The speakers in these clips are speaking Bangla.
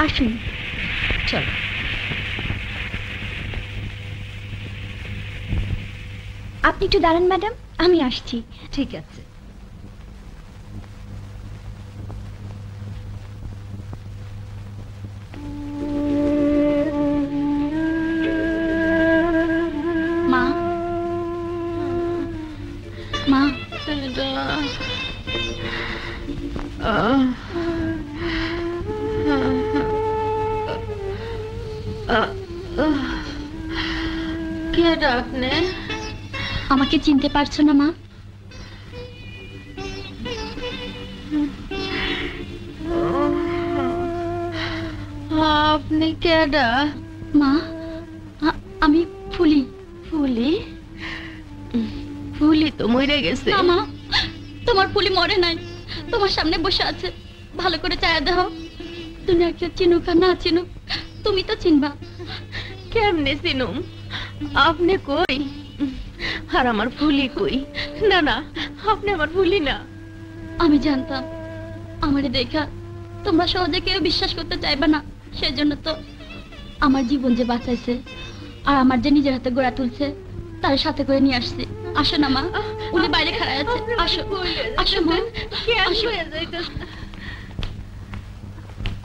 আসুন। চলো। আপনি একটু দাঁড়ান ম্যাডাম, আমি আসছি। ঠিক আছে। মা, মা, কে আপনি? আমাকে চিনতে পারছো না মা? আপনি কেডা? মা, আমি ফুলি। ফুলি? ফুলি তো মরে গেছে। না মা, তোমার ফুলি মরে নাই, তোমার সামনে বসে আছে। ভালো করে চায়া দাও। দুনিয়া কে চিনুক আর না চিনুক, তুমি তো চিনবা। কেমনে চিনুম? আপনি কই আর আমার ফুলি কই? না না, আপনি আমার ফুলি না। আমি জানতাম আমারে দেখা তোমরা সহজে কেউ বিশ্বাস করতে চাইবে না, সেজন্য তো আমার জীবন যে বাঁচাইছে আর আমার যে নিজের হাতে গড়া তুলছে তার সাথে করে নিয়ে আসছি। আসো না মা, উনি বাইরে খাড়ায় আছে। আসো আসো মা, আসো।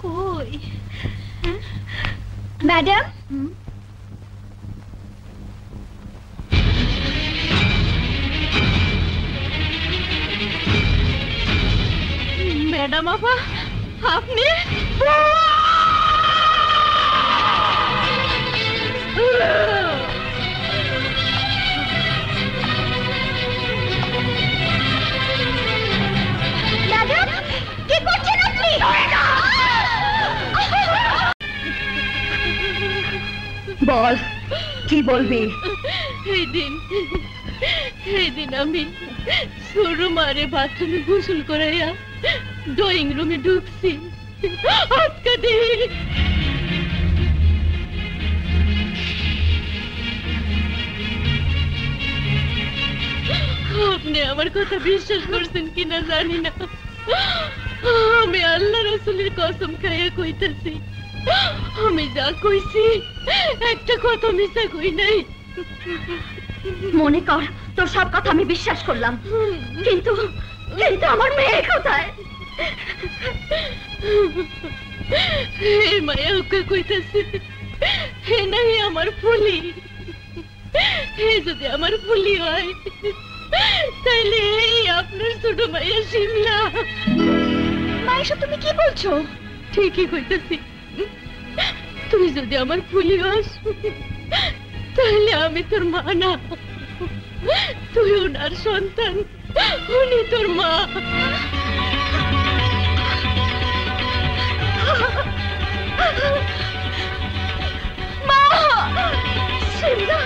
কই ম্যাডাম? ম্যাডাম আপা, আপনি? ম্যাডাম, কি করছেন আপনি? বল, কি বলবি? এই দিন আমি সরু মারে বাথরুমে গোসল করাইয়া ড্রয়িং রুমে ঢুকছি। আজকে দিন আপনি আমার কথা বিশ্বাস করছেন কিনা জানি না, আমি আল্লাহ রাসূলের কসম খাইয়া কইতাছি, আমি যা কইছি একটা কথা মিছা কই নাই। মনে কর তোর সব কথা আমি বিশ্বাস করলাম, কিন্তু কিন্তু আমার মেয়ে কোথায়? এই মায়া ওকে কইতাছে হে নাই আমার ফুলি। হে যদি আমার ফুলি হয় তাইলে এই আপনার ছোট মাইয়া শিমলা। মা, এসব তুমি কি বলছো? ঠিকই কইতাছি, তুই যদি আমার ফুলি হস তাহলে আমি তোর মা না, তুই ওনার সন্তান, উনি তোর মা। মা, শিমলা,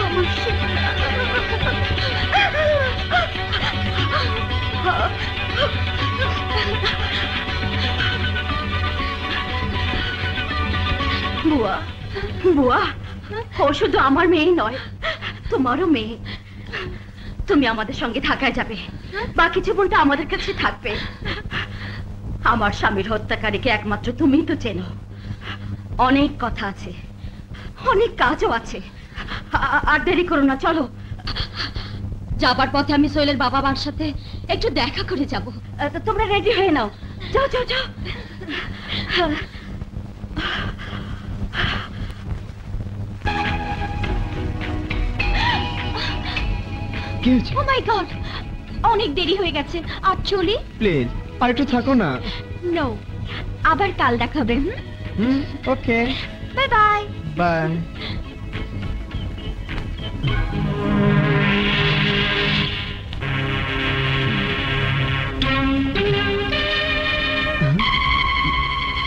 আমার শিমলা। বুয়া, বুয়া, ও শুধু আমার মেয়ে নয়, তোমারও মেয়ে। তুমি আমাদের সঙ্গে ঢাকায় যাবে, বাকি জীবনটা আমাদের কাছে থাকবে। আমার স্বামীর হত্যাকারীকে একমাত্র তুমিই তো চেনো। অনেক কথা আছে, অনেক কাজও আছে, আর দেরি করো না, চলো। যাবার পথে আমি সোহেলের বাবা মার সাথে একটু দেখা করে যাব। তোমরা রেডি হয়ে নাও, যাও যাও যাও। ও মাই গড, অনেক দেরি হয়ে গেছে, আর চলি? প্লিজ আর একটু থাকো না। নো, আবার কাল দেখাবে। ওকে, বাই বাই। বাই।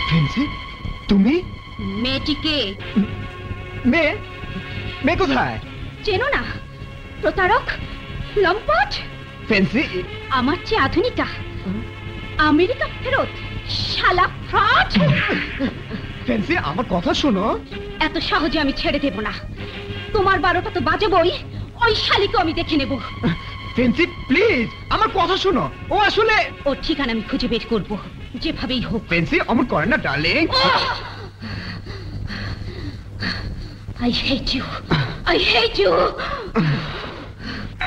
ফেন্সি, তুমি? মেয়েটিকে? মেয়ে? মেয়ে কোথায়? চেনো না? প্রতারক, লম্পট। ফেন্সি আমার চেয়ে আধুনিকা, আমেরিকা ফেরত, শালা ফ্রড। ফেন্সি আমার কথা শোনো। এত সহজে আমি ছেড়ে দেব না। তোমার 12টা তো বাজবই, ওই শালিকে আমি দেখে নেব। ফেন্সি প্লিজ আমার কথা শোনো, ও আসলে ওর ঠিকানা আমি খুঁজে বের করব, যেভাবেই হোক। ফেন্সি অমন করে না darling. I hate you. I hate you.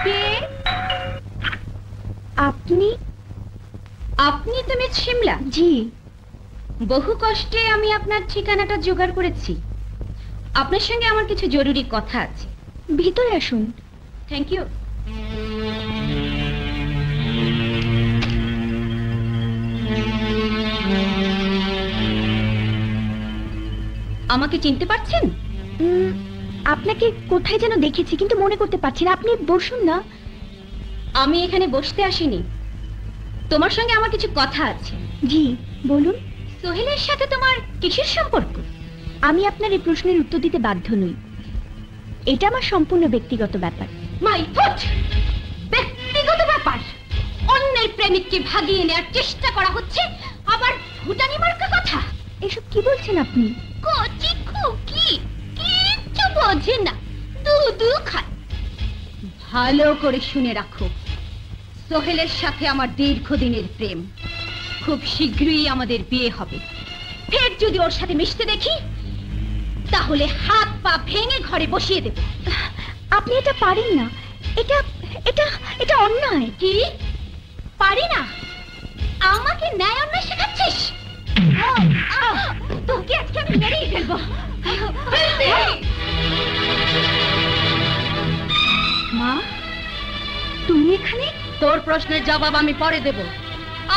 কে? আপনি? আপনি তো মিস শিমলা? জি। বহু কষ্টে আমি আপনার ঠিকানাটা জোগাড় করেছি। আপনার সঙ্গে আমার কিছু জরুরি কথা আছে। ভিতরে আসুন। Thank you. আমাকে চিনতে পারছেন? আপনাকে কোথায় যেন দেখেছি কিন্তু মনে করতে পারছি না। আপনি বসুন না। আমি এখানে বসতে আসিনি, তোমার সঙ্গে আমার কিছু কথা আছে। জি বলুন। সোহেলের সাথে তোমার কিসের সম্পর্ক? আমি আপনার এই প্রশ্নের উত্তর দিতে বাধ্য নই, এটা আমার সম্পূর্ণ ব্যক্তিগত ব্যাপার। My foot! ব্যক্তিগত ব্যাপার? অন্যের প্রেমিককে ভাগিয়ে নেওয়ার চেষ্টা করা হচ্ছে, আবার ভুটানি মার্কা কথা। এসব কি বলছেন আপনি? কচি খুকি কিচ্ছু বোঝে না, দুধু খায়। ভালো করে শুনে রাখো, সোহেলের সাথে আমার দীর্ঘদিনের প্রেম। খুব শীঘ্রই আমাদের বিয়ে হবে। ফের যদি ওর সাথে মিশতে দেখি তাহলে হাত পা ভেঙে ঘরে বসিয়ে দেব। আপনি এটা পারেন না, এটা এটা এটা অন্যায়। কি পারি না? আমাকে ন্যায় অন্যায় শেখাচ্ছিস? তোকে আজকে আমি মেরেই ফেলবো। মা তুমি এখানে? তোর প্রশ্নের জবাব আমি পরে দেব,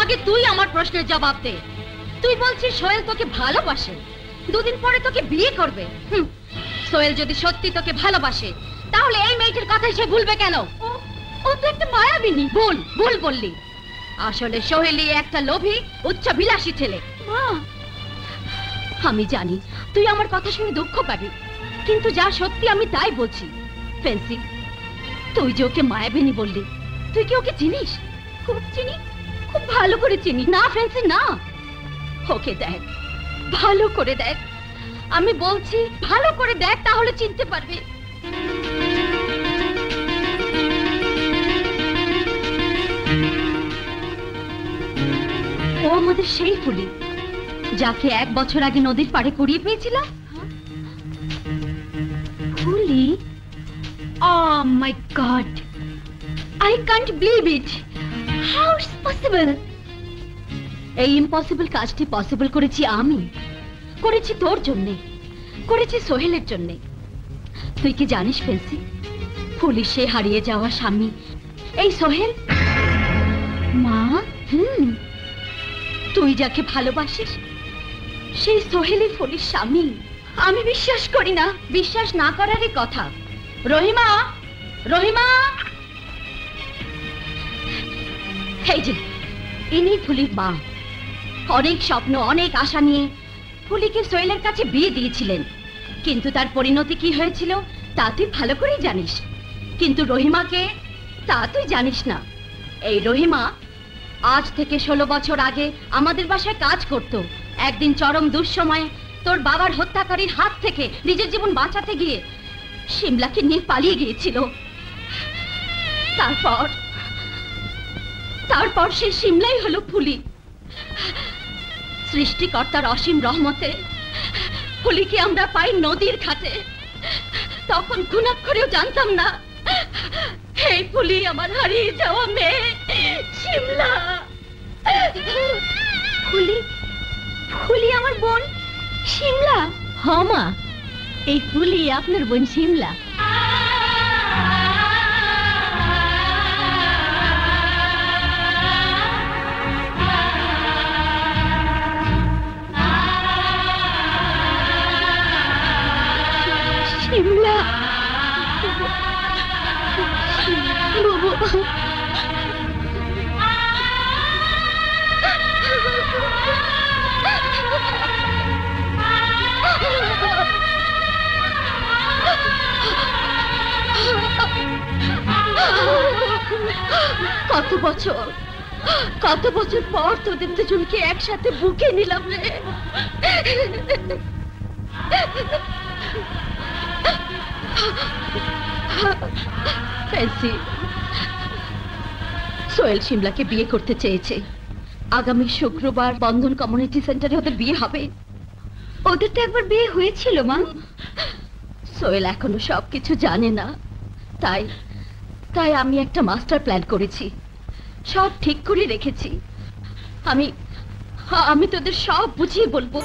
আগে তুই আমার প্রশ্নের জবাব দে। তুই বলছিস সোহেল তোকে ভালোবাসে, দুদিন পরে তোকে বিয়ে করবে। সোহেল যদি সত্যি তোকে ভালোবাসে তাহলে এই মেয়েটির কথাই সে ভুলবে কেন? ও তো একটা মায়াবিনী। ভুল ভুল বললি। আসলে সোহেলই একটা লোভী উচ্চাভিলাষী ছেলে। মা আমি জানি তুই আমার কথা শুনে দুঃখ পাবি, কিন্তু যা সত্যি আমি তাই বলছি। ফেন্সি, তুই যে ওকে মায়াবিনী বললি, তুই কি ওকে চিনিস? খুব চিনি, খুব ভালো করে চিনি। না ফেন্সি না, ওকে দেখ, ভালো করে দেখ। আমি বলছি ভালো করে দেখ, তাহলে চিনতে পারবি। ও আমাদের সেই ফুলি যাকে 1 বছর আগে নদীর পাড়ে কুড়িয়ে পেয়েছিলাম। ফুলি? Oh my God! I can't believe it! How it's possible? এই ইম্পসিবল কাজটি পসিবল করেছি আমি, করেছি তোর জন্যে, করেছি সোহেলের জন্যে। তুই কি জানিস ফেন্সি, পুলিশে হারিয়ে যাওয়া স্বামী এই সোহেল। মা তুই যাকে ভালোবাসিস সেই সোহেলই ফুলির স্বামী। আমি বিশ্বাস করি না। বিশ্বাস না করারই কথা। রহিমা, রহিমা, এই যে ইনি ফুলির মা। অনেক স্বপ্ন, অনেক আশা নিয়ে ফুলিকে সোহেলের কাছে বিয়ে দিয়েছিলেন, কিন্তু তার পরিণতি কি হয়েছিল তা তুই ভালো করেই জানিস। কিন্তু রহিমাকে তা তুই জানিস না। এই রহিমা আজ থেকে 16 বছর আগে আমাদের বাসায় কাজ করত। একদিন চরম দুঃসময়ে তোর বাবার হত্যাকারীর হাত থেকে নিজের জীবন বাঁচাতে গিয়ে শিমলাকে নিয়ে পালিয়ে গিয়েছিল। তারপর সে শিমলাই হলো ফুলি। সৃষ্টিকর্তার অসীম রহমতে ফুলিকে আমরা পাই নদীর ঘাটে। তখন ঘুণাক্ষরেও জানতাম না এই ফুলি আমার হারিয়ে যাওয়া মেয়ে শিমলা। ফুলি, ফুলি আমার বোন শিমলা? হ্যাঁ মা, এই ফুলি আপনার বোন শিমলা। শিমলা বাবু, কত বছর পর তোদের দুজনকে একসাথে বুকে নিলাম রে। ফেন্সি, সোহেল শিমলাকে বিয়ে করতে চেয়েছে। আগামী শুক্রবার বন্ধন কমিউনিটি সেন্টারে ওদের বিয়ে হবে। ওদের তো একবার বিয়ে হয়েছিল মা। সোহেল এখনো সবকিছু জানে না, তাই তাই আমি একটা মাস্টার প্ল্যান করেছি, সব ঠিক করে রেখেছি। আমি তোদের সব বুঝিয়ে বলবো।